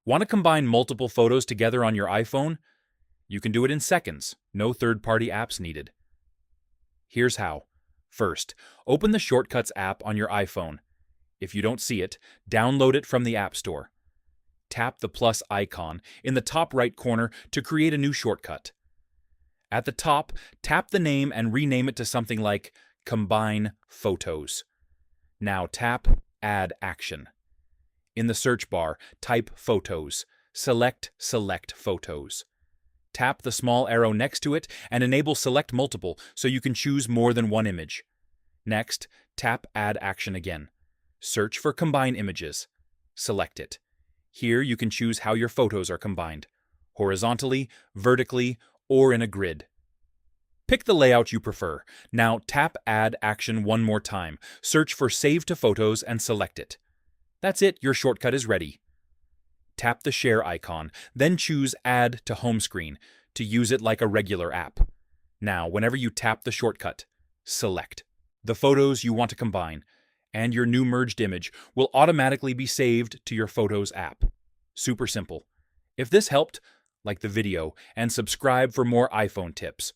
Want to combine multiple photos together on your iPhone? You can do it in seconds, no third-party apps needed. Here's how. First, open the Shortcuts app on your iPhone. If you don't see it, download it from the App Store. Tap the plus icon in the top right corner to create a new shortcut. At the top, tap the name and rename it to something like Combine Photos. Now tap Add Action. In the search bar, type Photos. Select Photos. Tap the small arrow next to it and enable Select Multiple so you can choose more than one image. Next, tap Add Action again. Search for Combine Images. Select it. Here you can choose how your photos are combined: horizontally, vertically, or in a grid. Pick the layout you prefer. Now tap Add Action one more time. Search for Save to Photos and select it. That's it, your shortcut is ready. Tap the Share icon, then choose Add to Home Screen to use it like a regular app. Now, whenever you tap the shortcut, select the photos you want to combine, and your new merged image will automatically be saved to your Photos app. Super simple. If this helped, like the video and subscribe for more iPhone tips.